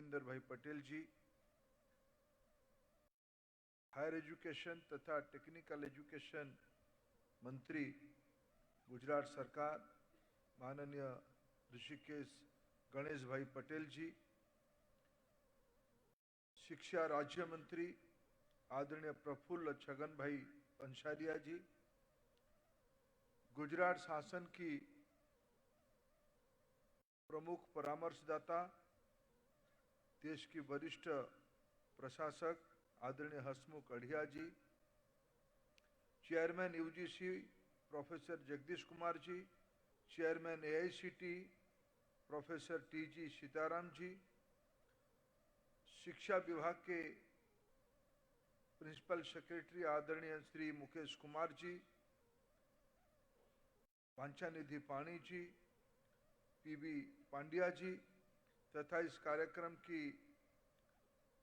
धर्मेंद्र भाई पटेल जी, higher education तथा technical education मंत्री गुजरात सरकार माननीय ऋषिकेश गणेश भाई पटेल जी, शिक्षा राज्य मंत्री आदरणीय प्रफुल्ल छगन भाई पंसारिया जी, गुजरात शासन की प्रमुख परामर्शदाता देश की वरिष्ठ प्रशासक आदरणीय Hasmukh Adhia ji, chairman UGC professor Jagdish Kumar ji, chairman AICTE professor T G Sitaram ji, शिक्षा विभाग के प्रिंसिपल सेक्रेटरी आदरणीय श्री मुकेश कुमार जी, वांछानिधि पाणी जी, पीबी पांड्या जी तथा इस कार्यक्रम की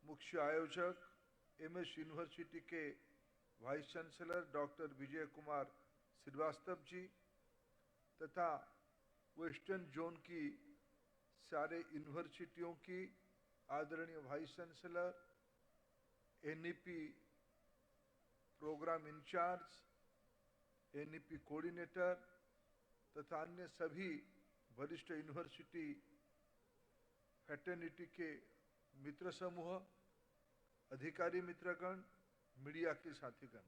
मुख्य आयोजक एमएस यूनिवर्सिटी के vice chancellor doctor Vijay Kumar Shrivastava ji तथा वेस्टर्न जोन की सारे यूनिवर्सिटियों की आदरणीय vice chancellor, NEP programme in charge, NEP coordinator तथा अन्य सभी वरिष्ठ यूनिवर्सिटी फैटर्निटी के मित्र समूह, अधिकारी मित्रगण, मीडिया के साथीगण,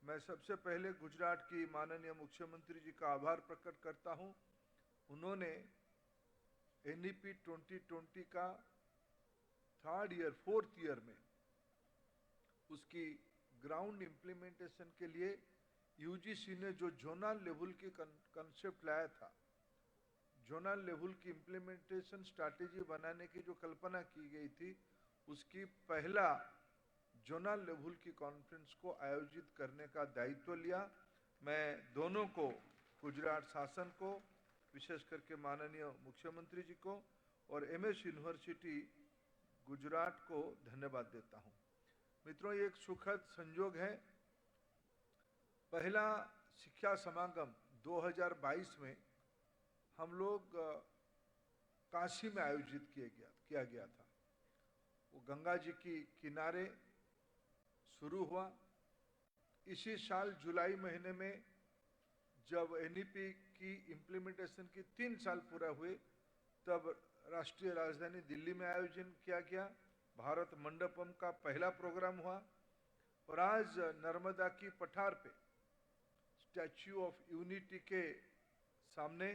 मैं सबसे पहले गुजरात की माननीय मुख्यमंत्री जी का आभार प्रकट करता हूं। उन्होंने एनईपी 2020 का फोर्थ ईयर में उसकी ग्राउंड इम्प्लीमेंटेशन के लिए यूजीसी ने जो जोनल लेवल की कंसेप्ट लाया था, जोनल लेवल की इम्प्लीमेंटेशन स्ट्रैटेजी बनाने की जो कल्पना की गई थी, उसकी पहला जोनल लेवल की कॉन्फ्रेंस को आयोजित करने का दायित्व लिया। मैं दोनों को, गुजरात शासन को, विशेष करके माननीय मुख्यमंत्री जी को और एमएस यूनिवर्सिटी गुजरात को धन्यवाद देता हूं। मित्रों, ये एक सुखद संयोग है। पहला शिक्षा समागम 2022 में हम लोग काशी में आयोजित किया गया था। वो गंगा जी की किनारे शुरू हुआ। इसी साल जुलाई महीने में जब एनईपी की इम्प्लीमेंटेशन की 3 साल पूरा हुए, तब राष्ट्रीय राजधानी दिल्ली में आयोजन किया गया। भारत मंडपम का पहला प्रोग्राम हुआ और आज नर्मदा की पठार पे स्टैच्यू ऑफ यूनिटी के सामने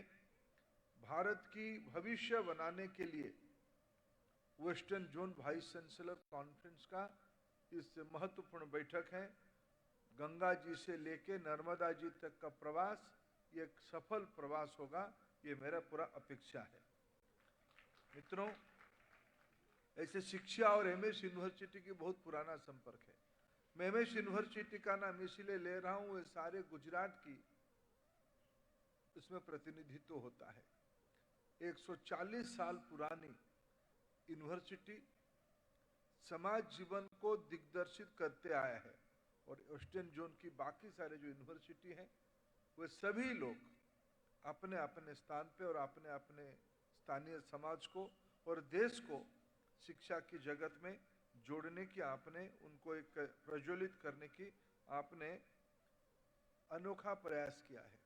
भारत की भविष्य बनाने के लिए western zone vice chancellor conference का इस महत्वपूर्ण बैठक है। गंगा जी से लेके नर्मदा जी तक का प्रवास ये एक सफल प्रवास होगा, ये मेरा पूरा अपेक्षा है। मित्रों, ऐसे शिक्षा और एमएस यूनिवर्सिटी की बहुत पुराना संपर्क है। मैं एमएस यूनिवर्सिटी का नाम इसलिए ले रहा हूं, ये सारे गुजरात की इसमें प्रतिनिधित्व होता है। 140 साल पुरानी यूनिवर्सिटी समाज जीवन को दिग्दर्शित करते आया है और वेस्टर्न जोन की बाकी सारे जो यूनिवर्सिटी हैं, वे सभी लोग अपने अपने स्थान पे और अपने अपने स्थानीय समाज को और देश को शिक्षा की जगत में जोड़ने की, आपने उनको एक प्रज्वलित करने की आपने अनोखा प्रयास किया है।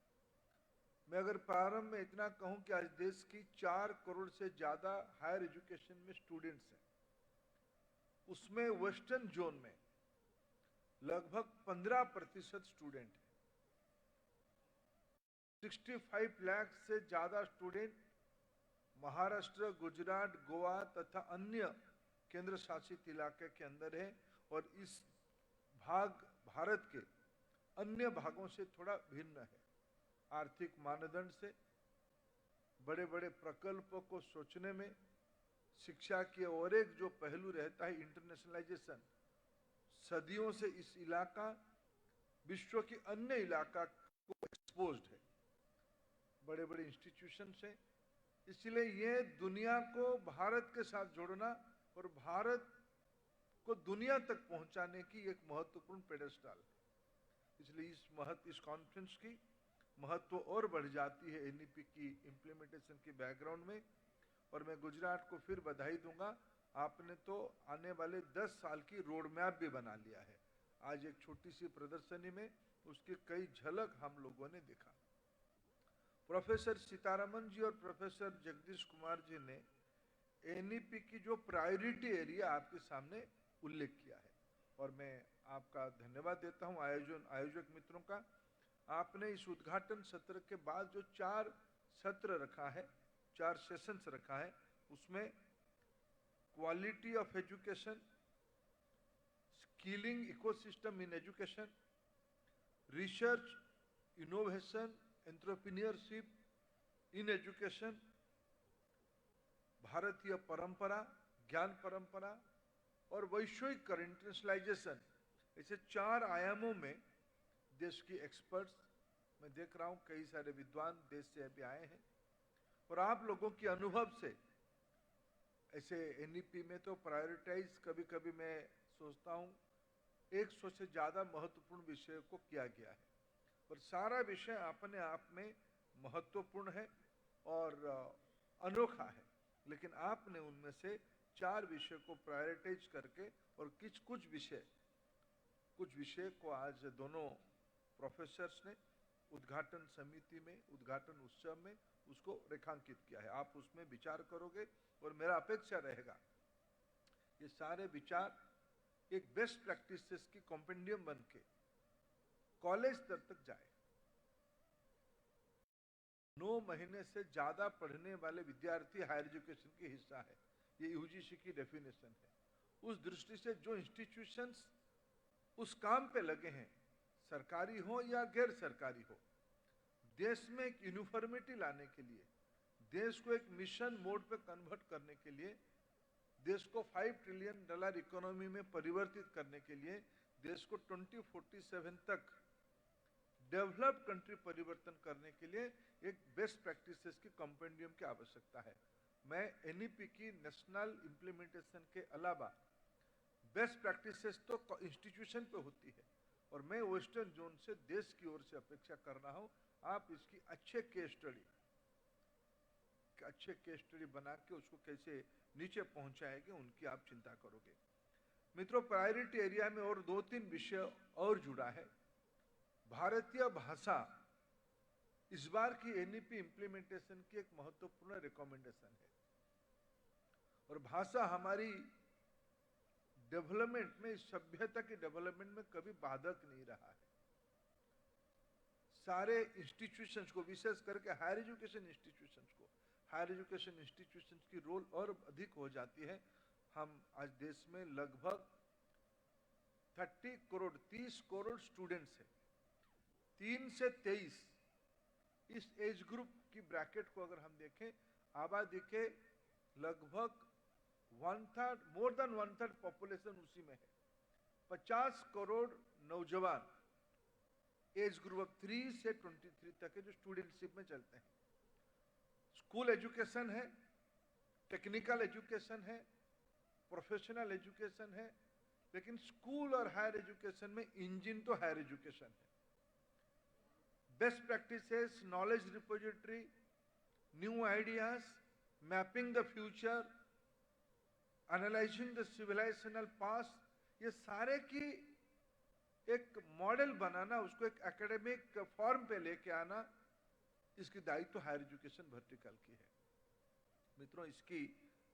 मैं अगर प्रारंभ में इतना कहूं कि आज देश की 4 करोड़ से ज्यादा हायर एजुकेशन में स्टूडेंट्स हैं, उसमें वेस्टर्न जोन में लगभग 15% स्टूडेंट हैं। 65 लाख से ज्यादा स्टूडेंट महाराष्ट्र, गुजरात, गोवा तथा अन्य केंद्र शासित इलाके के अंदर है और इस भाग भारत के अन्य भागों से थोड़ा भिन्न है। आर्थिक मानदंड से, बड़े बड़े प्रकल्पों को सोचने में, शिक्षा के और एक जो पहलू रहता है इंटरनेशनलाइजेशन, सदियों से इस इलाका विश्व के अन्य इलाका को एक्सपोज्ड है, बड़े बड़े इंस्टीट्यूशन से। इसलिए ये दुनिया को भारत के साथ जोड़ना और भारत को दुनिया तक पहुंचाने की एक महत्वपूर्ण पेडेस्टल है। इसलिए इस कॉन्फ्रेंस की महत्व और बढ़ जाती है एनईपी की इम्प्लीमेंटेशन के बैकग्राउंड में। और मैं गुजरात को फिर बधाई दूंगा, आपने तो आने वाले 10 साल की रोड मैप भी बना लिया है। आज एक छोटी सी प्रदर्शनी में उसकी कई झलक हम लोगों ने देखा। प्रोफेसर सीतारमन जी और प्रोफेसर जगदीश कुमार जी ने एनईपी की जो प्रायोरिटी एरिया आपके सामने उल्लेख किया है, और मैं आपका धन्यवाद देता हूं आयोजक मित्रों का। आपने इस उद्घाटन सत्र के बाद जो 4 सत्र रखा है, 4 सेशंस रखा है, उसमें quality of education, skilling ecosystem in education, research, innovation, entrepreneurship in education, भारतीय परंपरा, ज्ञान परंपरा और वैश्विक इंटरनेशनलाइजेशन, ऐसे 4 आयामों में देश की एक्सपर्ट्स, मैं देख रहा हूं कई सारे विद्वान देश से अभी आए हैं, और आप लोगों के अनुभव से ऐसे एनईपी में तो प्रायोरिटाइज कभी कभी मैं सोचता हूं 100 से ज्यादा महत्वपूर्ण विषयों को किया गया है, और सारा विषय अपने आप में महत्वपूर्ण है और अनोखा है, लेकिन आपने उनमें से 4 विषय को प्रायोरिटाइज करके और कुछ विषय को आज दोनों प्रोफेसर्स ने उद्घाटन समिति में, उद्घाटन उत्सव में उसको रेखांकित किया है। आप उसमें विचार करोगे और मेरा अपेक्षा रहेगा ये सारे विचार एक बेस्ट प्रैक्टिसेस की कॉम्पेंडियम बन के कॉलेज स्तर तक जाए। 9 महीने से ज्यादा पढ़ने वाले विद्यार्थी हायर एजुकेशन की हिस्सा है, ये यूजीसी की डेफिनेशन है। उस दृष्टि से जो इंस्टीट्यूशंस उस काम पे लगे हैं, सरकारी हो या गैर सरकारी हो, देश में एक यूनिफॉर्मिटी लाने के लिए, देश को एक मिशन मोड पे कन्वर्ट करने के लिए, देश को $5 ट्रिलियन इकोनॉमी में परिवर्तित करने के लिए, देश को 2047 तक डेवलप्ड कंट्री परिवर्तन करने के लिए एक बेस्ट प्रैक्टिसेस की कंपेंडियम की आवश्यकता है। मैं एनईपी की नेशनल इंप्लीमेंटेशन के अलावा बेस्ट प्रैक्टिसेस तो इंस्टीट्यूशन पे होती है, और मैं वेस्टर्न जोन से देश की ओर से अपेक्षा कर रहा हूं आप इसकी अच्छे केस स्टडी बना के उसको कैसे नीचे पहुंचाएंगे उनकी आप चिंता करोगे। मित्रों, प्रायोरिटी एरिया में और 2-3 विषय और जुड़ा है। भारतीय भाषा इस बार की एनईपी इंप्लीमेंटेशन की एक महत्वपूर्ण रिकमेंडेशन है, और भाषा हमारी डेवलपमेंट में, सभ्यता की डेवलपमेंट में कभी बाधक नहीं रहा है। सारे इंस्टीट्यूशंस को, विशेष करके हायर एजुकेशन इंस्टीट्यूशंस की रोल और अधिक हो जाती है। हम आज देश में लगभग 30 करोड़ स्टूडेंट्स हैं। 3 से 23 इस एज ग्रुप की ब्रैकेट को अगर हम देखें, आबादी के लगभग 1/3, मोर देन 1/3 पॉपुलेशन उसी में है। 50 करोड़ नौजवान एज ग्रुप 3 से 23 तक है जो स्टूडेंटशिप में चलते हैं। स्कूल एजुकेशन है, टेक्निकल एजुकेशन है, प्रोफेशनल एजुकेशन है, लेकिन स्कूल और हायर एजुकेशन में इंजन तो हायर एजुकेशन है। Best practices, knowledge repository, new ideas, mapping the future, analysing the civilisational past, ये सारे की एक मॉडल बनाना, उसको एक एकेडमिक फॉर्म पे लेके आना, इसकी दायित्व हायर एजुकेशन वर्टिकल की है। मित्रों, इसकी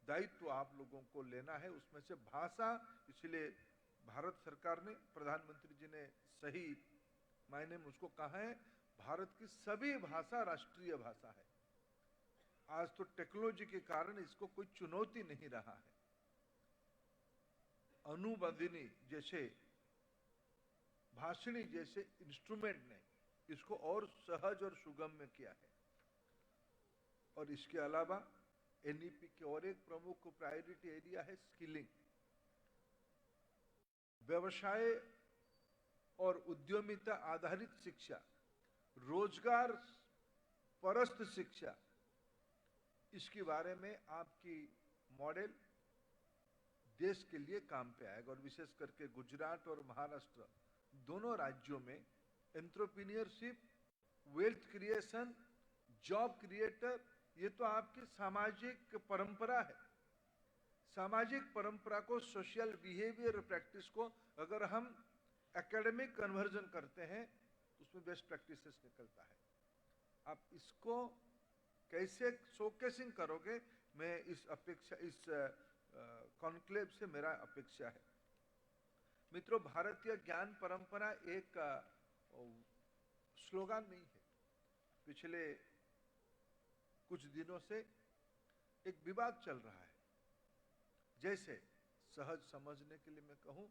दायित्व आप लोगों को लेना है। उसमें से भाषा, इसलिए भारत सरकार ने, प्रधानमंत्री जी ने सही मायने में उसको कहा है, भारत की सभी भाषा राष्ट्रीय भाषा है। आज तो टेक्नोलॉजी के कारण इसको कोई चुनौती नहीं रहा है। अनुबंधिनी जैसे, भाषणी जैसे इंस्ट्रूमेंट ने इसको और सहज और सुगम्य किया है। और इसके अलावा एनईपी के और एक प्रमुख प्रायोरिटी एरिया है स्किलिंग। व्यवसाय और उद्यमिता आधारित शिक्षा, रोजगार परस्त शिक्षा, इसके बारे में आपकी मॉडल देश के लिए काम पे आएगा। और विशेष करके गुजरात और महाराष्ट्र दोनों राज्यों में entrepreneurship, wealth creation, job creator, ये तो आपकी सामाजिक परंपरा है। सामाजिक परंपरा को, सोशल बिहेवियर प्रैक्टिस को अगर हम एकेडमिक कन्वर्जन करते हैं तो उसमें बेस्ट प्रैक्टिसेस निकलता है। आप इसको कैसे शोकेसिंग करोगे, मैं इस अपेक्षा, इस कॉन्क्लेव से मेरा अपेक्षा है। मित्रों, भारतीय ज्ञान परंपरा एक स्लोगन नहीं है। पिछले कुछ दिनों से एक विवाद चल रहा है। जैसे सहज समझने के लिए मैं कहूं,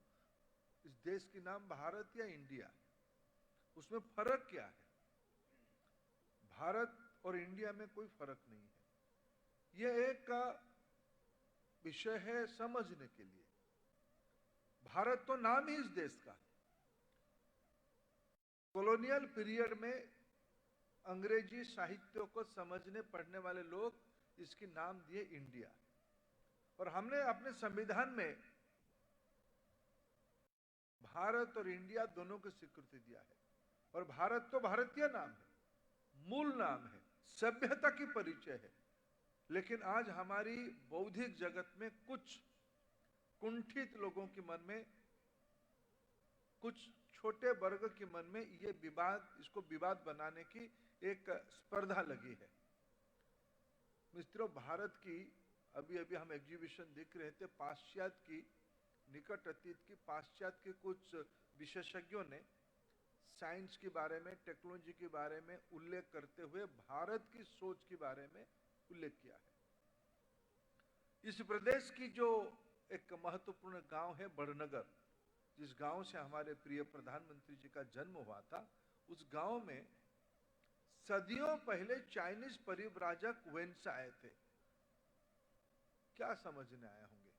इस देश की नाम भारत या इंडिया, उसमें फर्क क्या है? भारत और इंडिया में कोई फर्क नहीं है। यह एक विषय है समझने के लिए। भारत तो नाम ही इस देश का। कॉलोनियल पीरियड में अंग्रेजी साहित्य को समझने पढ़ने वाले लोग इसकी नाम दिए इंडिया, और हमने अपने संविधान में भारत और इंडिया दोनों को स्वीकृति दिया है। और भारत तो भारतीय नाम है, मूल नाम है, सभ्यता की परिचय है। लेकिन आज हमारी बौद्धिक जगत में कुछ कुंठित लोगों के मन में, कुछ छोटे वर्ग के मन में ये विवाद, इसको विवाद बनाने की एक स्पर्धा लगी है। मित्रों, भारत की अभी अभी हम एग्जीबिशन देख रहे थे, पाश्चात्य की, निकट अतीत की पाश्चात्य के कुछ विशेषज्ञों ने साइंस के बारे में, टेक्नोलॉजी के बारे में उल्लेख करते हुए भारत की सोच के बारे में उल्लेख किया है। इस प्रदेश की जो एक महत्वपूर्ण गांव है बड़नगर, जिस गांव से हमारे प्रिय प्रधानमंत्री जी का जन्म हुआ था, उस गांव में सदियों पहले चाइनीज परिव्राजक वेन्सा आए थे। क्या समझने आए होंगे?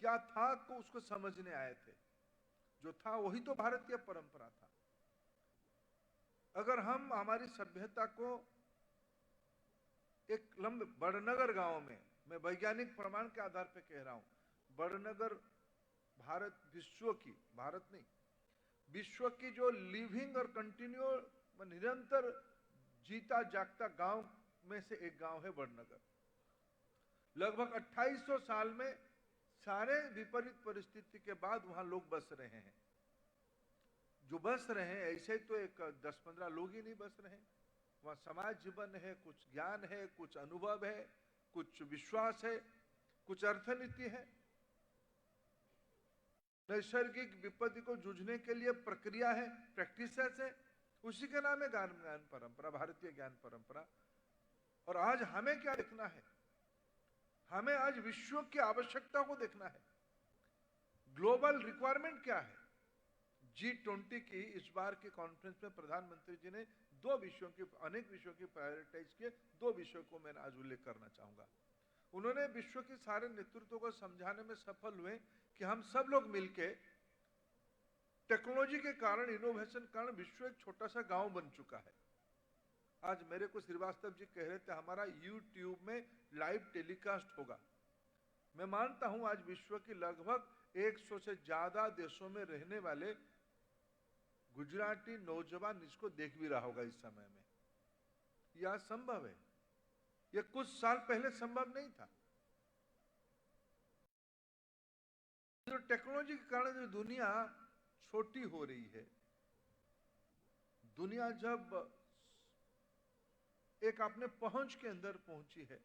क्या था को उसको समझने आए थे। जो था वही तो भारतीय परंपरा था। अगर हम हमारी सभ्यता को एक लंबे बड़नगर गांव में, मैं वैज्ञानिक प्रमाण के आधार पर कह रहा हूं, बड़नगर भारत, विश्व की, भारत नहीं, विश्व की जो लिविंग और कंटिन्यू निरंतर जीता जागता गांव में से एक गांव है बड़नगर। लगभग 2800 साल में सारे विपरीत परिस्थिति के बाद वहां लोग बस रहे हैं। जो बस रहे हैं ऐसे तो एक 10-15 लोग ही नहीं बस रहे हैं। वहां समाज जीवन है, कुछ ज्ञान है, कुछ अनुभव है, कुछ विश्वास है, कुछ अर्थनीति है। नैसर्गिक विपत्ति को जूझने के लिए प्रक्रिया है, प्रैक्टिसेस है। उसी का नाम है ज्ञान परंपरा, भारतीय ज्ञान परंपरा। और आज हमें क्या देखना है? हमें आज विश्व की आवश्यकता को देखना है। ग्लोबल रिक्वायरमेंट क्या है? G20 की इस बार की कॉन्फ्रेंस में प्रधानमंत्री जी ने दो विषयों की, अनेक विषयों की प्रायोरिटाइज किए। दो विषयों को मैं आज उल्लेख करना चाहूंगा। उन्होंने विश्व के सारे नेतृत्व को समझाने में सफल हुए कि हम सब लोग मिलकर टेक्नोलॉजी के कारण, इनोवेशन के कारण विश्व एक छोटा सा गांव बन चुका है। आज मेरे को श्रीवास्तव जी कह रहे थे हमारा YouTube में लाइव टेलीकास्ट होगा। मैं मानता हूं आज विश्व की लगभग 100 से ज्यादा देशों में रहने वाले गुजराती नौजवान इसको देख भी रहा होगा इस समय में। यह संभव है, यह कुछ साल पहले संभव नहीं था। जो टेक्नोलॉजी के कारण जो दुनिया छोटी हो रही है, दुनिया जब एक अपने पहुंच के अंदर पहुंची है,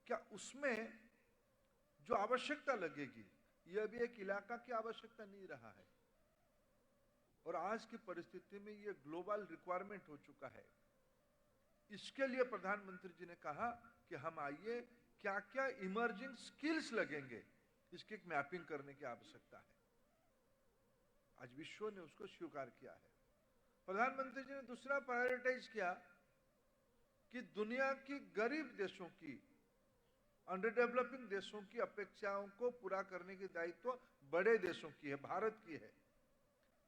क्या उसमें जो आवश्यकता लगेगी, यह भी एक इलाका की आवश्यकता नहीं रहा है। और आज की परिस्थिति में यह ग्लोबल रिक्वायरमेंट हो चुका है। इसके लिए प्रधानमंत्री जी ने कहा कि हम आइए, क्या क्या इमर्जिंग स्किल्स लगेंगे, इसकी एक मैपिंग करने की आवश्यकता है। आज विश्व ने उसको स्वीकार किया है। प्रधानमंत्री जी ने दूसरा प्रायोरिटाइज किया कि दुनिया की गरीब देशों की, अंडर डेवलपिंग देशों की अपेक्षाओं को पूरा करने की दायित्व बड़े देशों की है, भारत की है।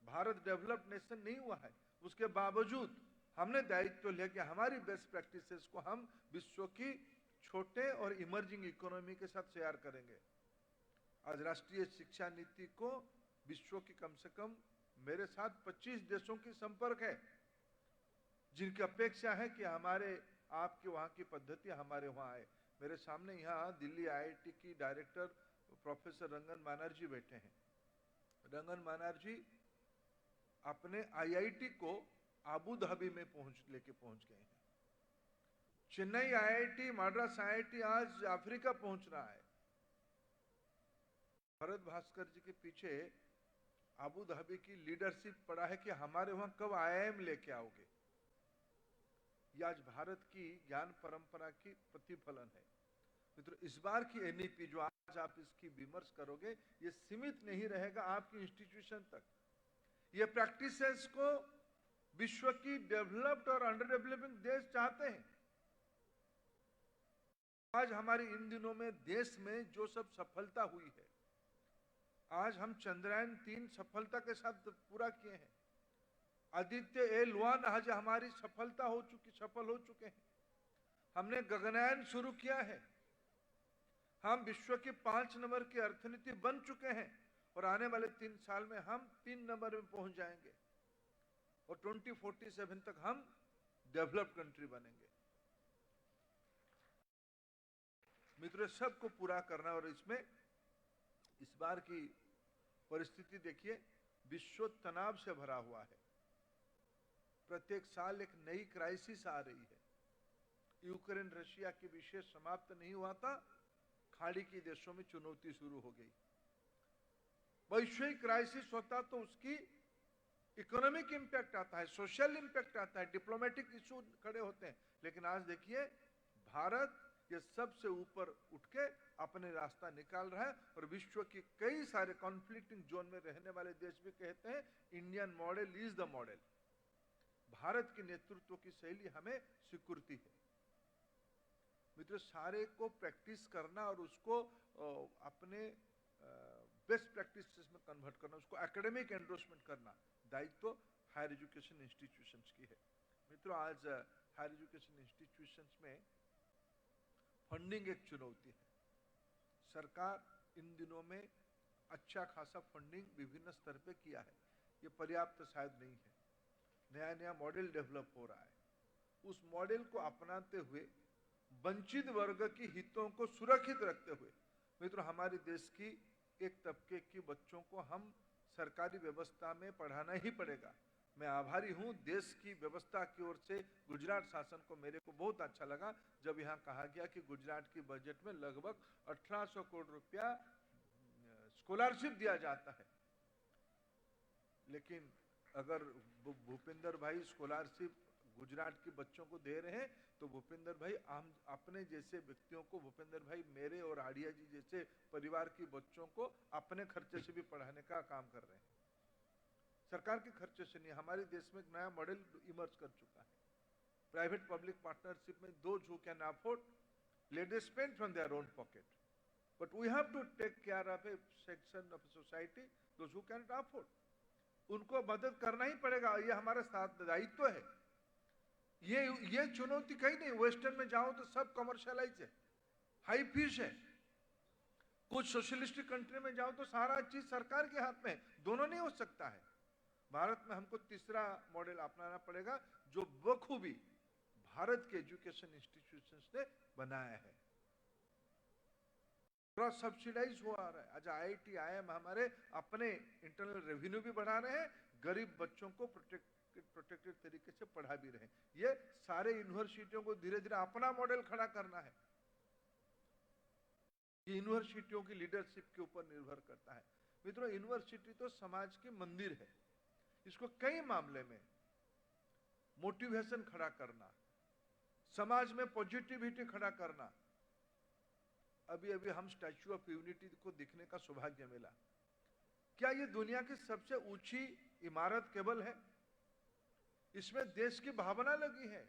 भारत डेवलप्ड नेशन नहीं हुआ है, उसके बावजूद हमने दायित्व लिया कि हमारी बेस्ट प्रैक्टिसेस को हम विश्व की छोटे और इमर्जिंग इकोनॉमी के साथ शेयर करेंगे। आज राष्ट्रीय शिक्षा नीति को विश्व की कम से कम मेरे साथ 25 देशों की संपर्क है, जिनकी अपेक्षा है कि हमारे आपके वहाँ की पद्धति हमारे वहाँ आए। मेरे सामने यहाँ दिल्ली IIT की डायरेक्टर प्रोफेसर रंगन बैनर्जी बैठे हैं। रंगन बैनर्जी अपने IIT को अबू धाबी में लेके पहुंच गए हैं। चेन्नई IIT, मद्रास IIT आज अफ्रीका पहुंच रहा है। भरत भास्कर जी के पीछे अबू धाबी की लीडरशिप पड़ा है कि हमारे वहां कब IIM लेके आओगे। यह आज भारत की ज्ञान परंपरा की प्रतिफलन है। मित्रों, इस बार की NEP जो आज आप इसकी विमर्श करोगे, ये सीमित नहीं रहेगा आपकी इंस्टीट्यूशन तक। ये प्रैक्टिसेस को विश्व की डेवलप्ड और अंडर डेवलपिंग देश चाहते हैं। आज हमारी इन दिनों में देश में जो सब सफलता हुई है, आज हम चंद्रयान 3 सफलता के साथ पूरा किए हैं। आदित्य L1 आज हमारी सफल हो चुके हैं। हमने गगनयान शुरू किया है। हम विश्व की 5 नंबर की अर्थनीति बन चुके हैं और आने वाले 3 साल में हम 3 नंबर में पहुंच जाएंगे और 2047 तक हम डेवलप्ड कंट्री बनेंगे। मित्रों, सबको पूरा करना, और इसमें इस बार की परिस्थिति देखिए, विश्व तनाव से भरा हुआ है। प्रत्येक साल एक नई क्राइसिस आ रही है। यूक्रेन रशिया के विषय समाप्त नहीं हुआ था, खाड़ी के देशों में चुनौती शुरू हो गई। वैश्विक क्राइसिस होता तो उसकी इकोनॉमिक इंपैक्ट आता है, सोशल इंपैक्ट आता है, डिप्लोमेटिक इशू खड़े होते हैं। लेकिन आज देखिए, भारत ये सबसे ऊपर उठ के अपने रास्ता निकाल रहा है और विश्व के कई सारे कॉन्फ्लिक्टिंग जोन में रहने वाले देश भी कहते हैं Indian model is the model. Bharat के नेतृत्व की शैली हमें स्वीकृति है। मित्रों, सारे को प्रैक्टिस करना और उसको अपने बेस्ट प्रैक्टिसेस में कन्वर्ट करना, उसको एकेडमिक एंडोर्समेंट करना, दायित्व हायर एजुकेशन इंस्टीट्यूशंस की है। मित्रों, आज हायर एजुकेशन इंस्टीट्यूशंस में फंडिंग एक चुनौती है। सरकार इन दिनों में अच्छा खासा फंडिंग विभिन्न स्तर पे किया है, ये पर्याप्त शायद नहीं है। नया नया मॉडल डेवलप हो रहा है। उस मॉडल को अपनाते हुए वंचित वर्ग की हितों को सुरक्षित रखते हुए, मित्रों, हमारे देश की एक तबके की बच्चों को हम सरकारी व्यवस्था में पढ़ाना ही पड़ेगा। मैं आभारी हूं देश की व्यवस्था की ओर से। गुजरात शासन को मेरे को बहुत अच्छा लगा जब यहाँ कहा गया कि गुजरात की बजट में लगभग 1800 करोड़ रुपया स्कॉलरशिप दिया जाता है। लेकिन अगर भूपेंद्र भाई स्कॉलरशिप गुजरात के बच्चों को दे रहे हैं तो भूपेंद्र भाई हम अपने जैसे व्यक्तियों को, भूपेंद्र भाई मेरे और आड़िया जी जैसे परिवार के बच्चों को अपने खर्चे से भी पढ़ाने का काम कर रहे हैं। सरकार के खर्चे से नहीं। हमारे देश में एक नया मॉडल इमर्ज कर चुका है। प्राइवेट पब्लिक पार्टनरशिप में those who can afford, let them spend from their own pocket. But we have to take care of a section of society, those who cannot afford. उनको मदद करना ही पड़ेगा, ये हमारा साथ दायित्व है। ये चुनौती कहीं नहीं। वेस्टर्न में जाओ तो सब कमर्शियलाइज है, हाई फीस है। कुछ सोशलिस्टिक कंट्री में जाओ तो सारा चीज सरकार के हाथ में है। दोनों नहीं हो सकता है। भारत में हमको तीसरा मॉडल अपनाना पड़ेगा जो बखूबी भारत के एजुकेशन इंस्टीट्यूशंस ने बनाया है। क्रॉस सब्सिडाइज हो आ रहा है। आज IIT IIM हमारे अपने इंटरनल रेवेन्यू भी बढ़ा रहे हैं, गरीब बच्चों को प्रोटेक्टेड तरीके से पढ़ा भी रहे हैं। ये सारे यूनिवर्सिटियों को धीरे धीरे अपना मॉडल खड़ा करना है। ये यूनिवर्सिटियों की लीडरशिप के ऊपर निर्भर करता है। मित्रों, यूनिवर्सिटी तो समाज के मंदिर है। इसको कई मामले में मोटिवेशन खड़ा करना, समाज में पॉजिटिविटी खड़ा करना। अभी अभी हम स्टैच्यू ऑफ यूनिटी को देखने का सौभाग्य मिला। क्या ये दुनिया की सबसे ऊंची इमारत केवल है? इसमें देश की भावना लगी है।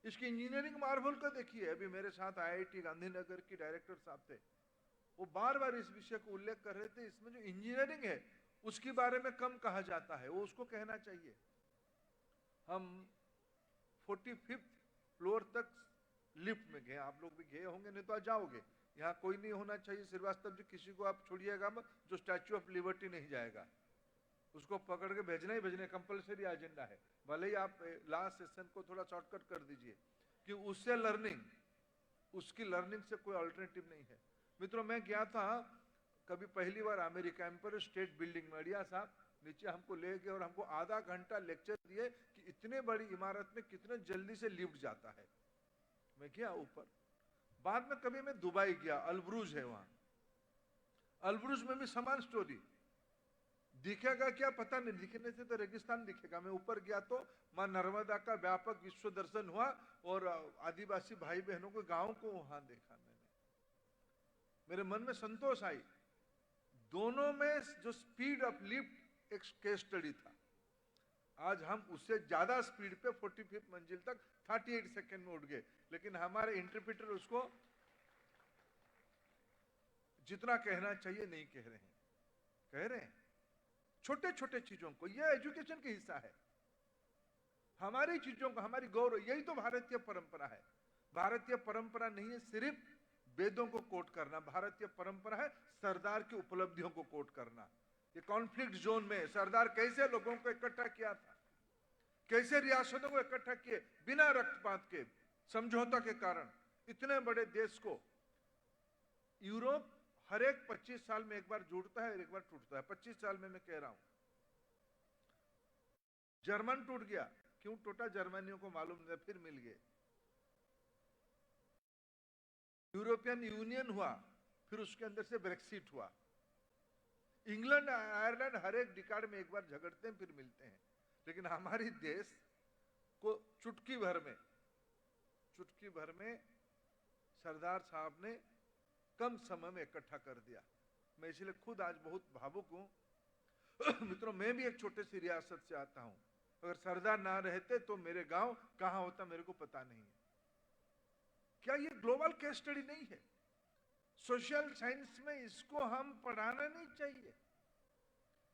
इसकी इंजीनियरिंग मार्वल को देखिए। अभी मेरे साथ IIT गांधीनगर की डायरेक्टर साहब थे, वो बार बार इस विषय को उल्लेख कर रहे थे। इसमें जो इंजीनियरिंग है उसके बारे में कम कहा जाता है, वो उसको कहना चाहिए। हम 45th फ्लोर तक लिफ्ट में गए, आप लोग भी गए होंगे, नहीं तो आ जाओगे। यहाँ कोई नहीं होना चाहिए श्रीवास्तव जी, किसी को आप छोड़िएगा मत जो स्टैच्यू ऑफ लिबर्टी नहीं जाएगा। उसको पकड़ के भेजना ही भेजना, कंपलसरी एजेंडा है। भले ही आप लास्ट सेशन को थोड़ा शॉर्टकट कर दीजिए। कि उससे लर्निंग, उसकी लर्निंग से कोई अल्टरनेटिव नहीं है। मित्रों, मैं गया था कभी पहली बार अमेरिका, एम्पायर स्टेट बिल्डिंग में, अड़िया साहब नीचे हमको ले गए और हमको आधा घंटा लेक्चर दिए कि इतने बड़ी इमारत में कितने जल्दी से लिफ्ट जाता है। मैं गया ऊपर। बाद में कभी मैं दुबई गया, अलब्रुज है वहां, अलब्रुज में भी समान स्टोरी। दिखेगा क्या पता नहीं, दिखने से तो रेगिस्तान दिखेगा। मैं ऊपर गया तो मां नर्मदा का व्यापक विश्व दर्शन हुआ और आदिवासी भाई बहनों के गांव को वहां देखा मैंने। मेरे मन में संतोष आई। दोनों में जो स्पीड ऑफ लिफ्ट एक केस स्टडी था। आज हम उससे ज्यादा स्पीड पे 45th मंजिल तक 38 सेकंड में उठ गए, लेकिन हमारे इंटरप्रेटर उसको जितना कहना चाहिए नहीं कह रहे हैं। कह रहे हैं छोटे छोटे चीजों को, यह एजुकेशन का हिस्सा है। हमारी चीजों को, हमारी गौरव, यही तो भारतीय परंपरा है। भारतीय परंपरा नहीं है सिर्फ वेदों को कोट करना, भारतीय परंपरा है सरदार की उपलब्धियों को कोट करना। ये कॉन्फ्लिक्ट जोन में सरदार कैसे लोगों को इकट्ठा किया था, कैसे रियासतों को इकट्ठा किए बिना रक्तपात के, समझौता के कारण इतने बड़े देश को। यूरोप हर एक 25 साल में एक बार जुड़ता है और एक बार टूटता है। 25 साल में मैं कह रहा हूं। जर्मन टूट गया, क्यों टूटा जर्मनियों को मालूम नहीं, फिर मिल गए। यूरोपियन यूनियन हुआ, फिर उसके अंदर से ब्रेक्सिट हुआ। इंग्लैंड आयरलैंड हर एक डिकाड में एक बार झगड़ते हैं, फिर मिलते हैं। लेकिन हमारी देश को चुटकी भर में सरदार साहब ने कम समय में इकट्ठा कर दिया। मैं इसलिए खुद आज बहुत भावुक हूं। मित्रों, मैं भी एक छोटे सी रियासत से आता हूं। अगर सरदार ना रहते तो मेरे गांव कहां होता मेरे को पता नहीं है। क्या ये ग्लोबल केस स्टडी नहीं है? सोशल साइंस में इसको हम पढ़ाना नहीं चाहिए?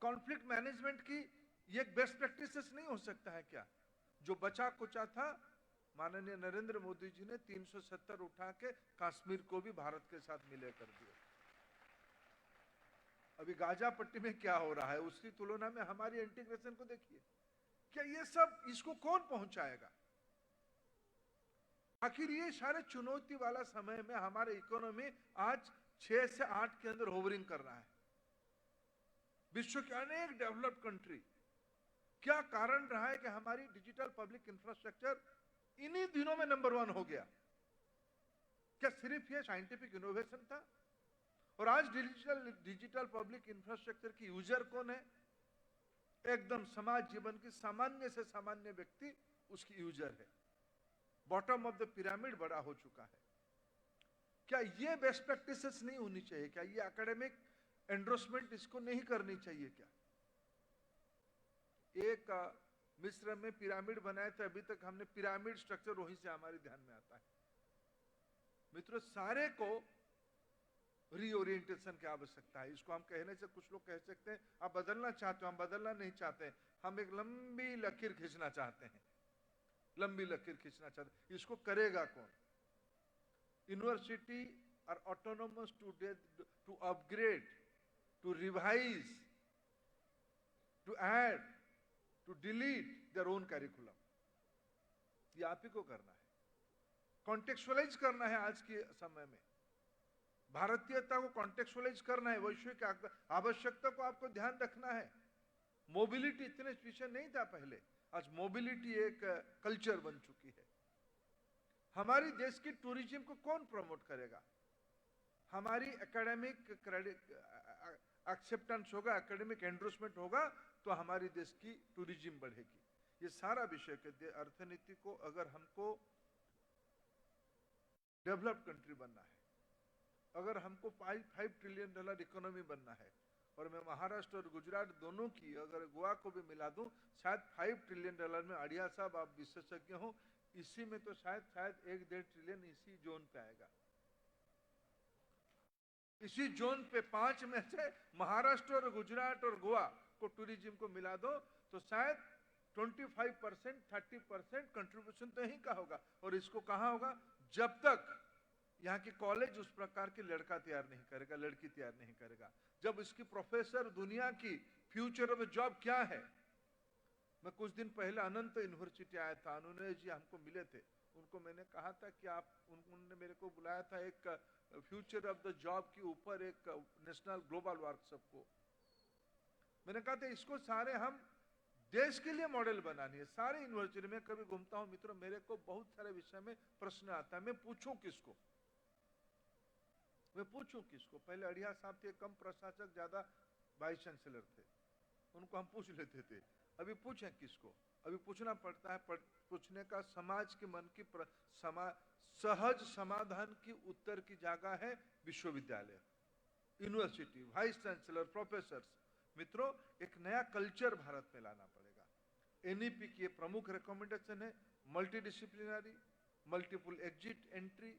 कॉन्फ्लिक्ट मैनेजमेंट की ये एक बेस्ट प्रैक्टिसेस नहीं हो सकता है क्या? जो बचा कुचा था, माननीय नरेंद्र मोदी जी ने 370 उठा के कश्मीर को भी भारत के साथ मिले कर दिया। अभी गाजा पट्टी में क्या हो रहा है, उसकी तुलना में हमारी इंटीग्रेशन को देखिए। क्या ये सब, इसको कौन पहुंचाएगा? आखिर ये सारे चुनौती वाला समय में हमारे इकोनॉमी आज 6 से 8 के अंदर होवरिंग कर रहा है। विश्व के अनेक डेवलप्ड कंट्री, क्या कारण रहा है कि हमारी डिजिटल पब्लिक इंफ्रास्ट्रक्चर इन्हीं दिनों में नंबर 1 हो गया? क्या सिर्फ ये साइंटिफिक इनोवेशन था? और आज डिजिटल पब्लिक इंफ्रास्ट्रक्चर की यूजर कौन है? एकदम समाज जीवन की सामान्य से सामान्य व्यक्ति उसकी यूजर है। बॉटम ऑफ द पिरामिड बड़ा हो चुका है। क्या ये बेस्ट प्रैक्टिसेस नहीं होनी चाहिए? क्या ये एकेडमिक एंडोर्समेंट इसको नहीं करनी चाहिए क्या? एक मिस्र में पिरामिड बनाए थे, अभी तक हमने पिरामिड स्ट्रक्चर वहीं से हमारे ध्यान में आता है। मित्रों, सारे को रीओरिएंटेशन की आवश्यकता है। इसको हम कहने से कुछ लोग कह सकते हैं आप बदलना चाहते हो, हम बदलना नहीं चाहते, हम एक लंबी लकीर खींचना चाहते हैं। लंबी लकीर खींचना चाहते हैं, इसको करेगा कौन? University are autonomous to upgrade, to revise, to add, to delete their own curriculum. ये आप ही को करना है, कॉन्टेक्चुअलाइज करना है। आज के समय में भारतीयता को कॉन्टेक्चुअलाइज करना है, वैश्विक आवश्यकता को आपको ध्यान रखना है। मोबिलिटी इतने विषय नहीं था पहले, आज मोबिलिटी एक कल्चर बन चुकी है। हमारी देश की टूरिज्म को कौन प्रमोट करेगा? हमारी एकेडमिक एक्सेप्टेंस होगा, एकेडमिक एंडोर्समेंट होगा तो हमारी देश की टूरिज्म बढ़ेगी। ये सारा विषय कहते हैं अर्थनीति को अगर हमको डेवलप्ड कंट्री बनना है, अगर हमको $5 ट्रिलियन इकोनॉमी बनना है, और मैं महाराष्ट्र और गुजरात दोनों की अगर गोवा को भी मिला दूं, शायद $5 ट्रिलियन में, अड़िया साहब आप विशेषज्ञ हो, इसी में तो शायद 1.5 ट्रिलियन इसी जोन पे आएगा। इसी जोन पे 5 में से महाराष्ट्र और गुजरात और गोवा को टूरिज्म को मिला दो तो शायद 25%, 30% कंट्रीब्यूशन तो यहीं का होगा। और इसको कहां होगा? जब तक यहाँ के कॉलेज उस प्रकार के लड़का तैयार नहीं करेगा, लड़की तैयार नहीं करेगा। जब इसकी प्रोफेसर दुनिया की फ्यूचर ऑफ जॉब क्या है। मैं कुछ दिन पहले अनंत यूनिवर्सिटी आया था, अनुनय जी हमको मिले थे, उनको मैंने कहा था कि आप उन्होंने मेरे को बुलाया था एक फ्यूचर ऑफ द जॉब के ऊपर एक नेशनल ग्लोबल वर्कशॉप को। मैंने कहा था इसको सारे हम देश के लिए मॉडल बनानी है। सारे यूनिवर्सिटी में कभी घूमता हूं मित्रों, मेरे को बहुत सारे विषय में प्रश्न आता है, मैं पूछूं किसको, मैं पूछूं किसको। पहले अड़िया साहब थे, कम प्रशासक, ज्यादा वाइस चांसलर थे, उनको हम पूछ लेते थे। अभी पूछें किसको? अभी पूछना पड़ता है। पूछने का समाज के मन की सहज समाधान की उत्तर की जगह है विश्वविद्यालय, यूनिवर्सिटी, वाइस चांसलर, प्रोफेसर। मित्रों, एक नया कल्चर भारत में लाना पड़ेगा। एनईपी की प्रमुख रिकमेंडेशन है multi disciplinary, multiple exit entry,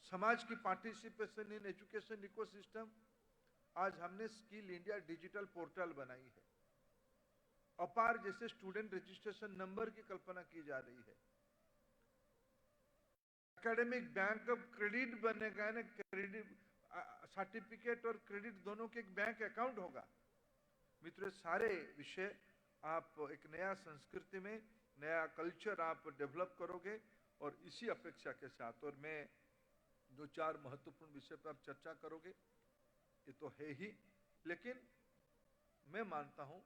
समाज की पार्टिसिपेशन इन एजुकेशन इकोसिस्टम। आज हमने स्किल इंडिया डिजिटल पोर्टल बनाई है। अपार जैसे स्टूडेंट रजिस्ट्रेशन नंबर की कल्पना की जा रही है। एकेडमिक बैंक ऑफ क्रेडिट बनेगा, है ना, क्रेडिट सर्टिफिकेट और क्रेडिट दोनों के एक बैंक अकाउंट होगा। मित्रों, सारे विषय आप एक नया संस्कृति में नया कल्चर आप डेवलप करोगे। और इसी अपेक्षा के साथ, और मैं दो चार महत्वपूर्ण विषय पर आप चर्चा करोगे, ये तो है ही, लेकिन मैं मानता हूं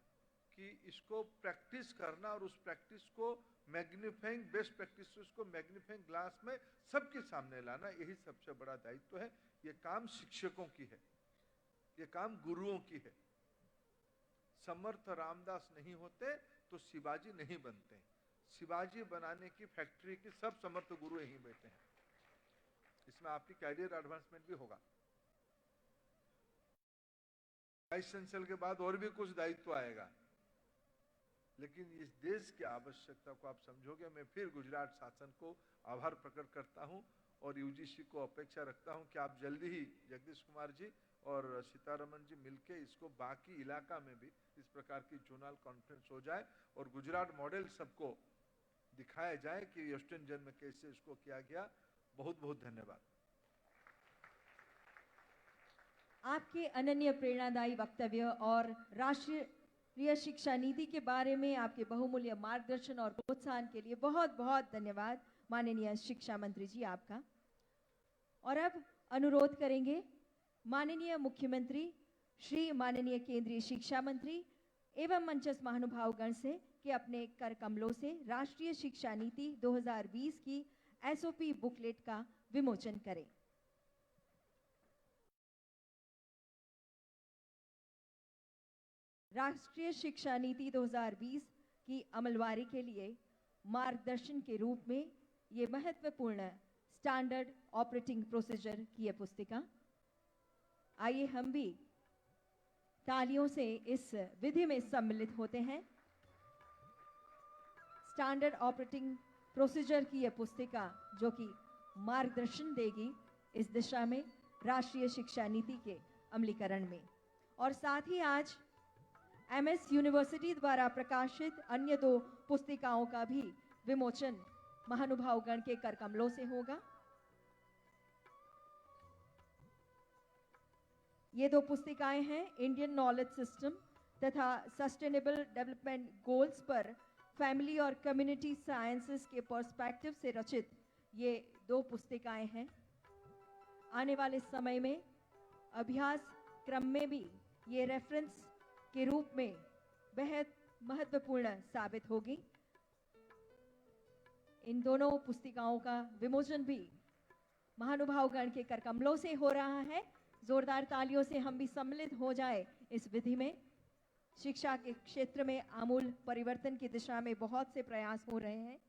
कि इसको प्रैक्टिस करना और उस प्रैक्टिस को मैग्नीफाइंग, बेस्ट प्रैक्टिस को मैग्नीफाइंग ग्लास में सबके सामने लाना, यही सबसे बड़ा दायित्व है। ये काम शिक्षकों की है, ये काम गुरुओं की है। समर्थ रामदास नहीं होते तो शिवाजी नहीं बनते। शिवाजी बनाने की फैक्ट्री की सब समर्थ गुरु यहीं बैठे हैं। इसमें आपकी कैरियर एडवांसमेंट भी होगा। वाइस चांसलर के बाद और भी कुछ दायित्व आएगा, लेकिन इस देश की आवश्यकता को आप समझोगे। मैं फिर गुजरात शासन को आभार प्रकट करता हूं और यूजीसी को अपेक्षा रखता हूं कि आप जल्दी ही जगदीश कुमार जी और सीतारमण जी मिलके इसको बाकी इलाका में भी इस प्रकार की जोनल कॉन्फ्रेंस हो जाए और गुजरात मॉडल सबको दिखाया जाए कि वेस्टर्न जोन में कैसे इसको किया गया। बहुत बहुत धन्यवाद। आपके अनन्य प्रेरणादायी वक्तव्य और राष्ट्रीय शिक्षा नीति के बारे में आपके बहुमूल्य मार्गदर्शन और प्रोत्साहन के लिए बहुत बहुत धन्यवाद माननीय शिक्षा मंत्री जी आपका। और अब अनुरोध करेंगे माननीय मुख्यमंत्री श्री माननीय केंद्रीय शिक्षा मंत्री एवं मंचस्थ महानुभावगण से कि अपने कर कमलों से राष्ट्रीय शिक्षा नीति 2020 की एसओपी बुकलेट का विमोचन करें। राष्ट्रीय शिक्षा नीति 2020 की अमलवारी के लिए मार्गदर्शन के रूप में ये महत्वपूर्ण स्टैंडर्ड ऑपरेटिंग प्रोसीजर की यह पुस्तिका, आइए हम भी तालियों से इस विधि में सम्मिलित होते हैं। स्टैंडर्ड ऑपरेटिंग प्रोसीजर की यह पुस्तिका जो कि मार्गदर्शन देगी इस दिशा में राष्ट्रीय शिक्षा नीति के अमलीकरण में। और साथ ही आज एमएस यूनिवर्सिटी द्वारा प्रकाशित अन्य दो पुस्तिकाओं का भी विमोचन महानुभावगण के कर कमलों से होगा। ये दो पुस्तिकाएं हैं इंडियन नॉलेज सिस्टम तथा सस्टेनेबल डेवलपमेंट गोल्स पर फैमिली और कम्युनिटी साइंसेस के पर्सपेक्टिव से रचित ये दो पुस्तिकाएं हैं। आने वाले समय में अभ्यास क्रम में भी ये रेफरेंस के रूप में बेहद महत्वपूर्ण साबित होगी। इन दोनों पुस्तिकाओं का विमोचन भी महानुभावगण के कर कमलों से हो रहा है। जोरदार तालियों से हम भी सम्मिलित हो जाए इस विधि में। शिक्षा के क्षेत्र में आमूल परिवर्तन की दिशा में बहुत से प्रयास हो रहे हैं।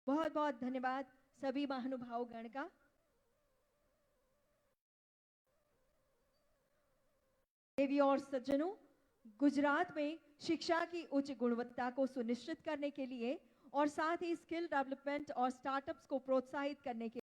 बहुत बहुत धन्यवाद सभी महानुभावगण का। देवी और सज्जनों, गुजरात में शिक्षा की उच्च गुणवत्ता को सुनिश्चित करने के लिए और साथ ही स्किल डेवलपमेंट और स्टार्टअप्स को प्रोत्साहित करने के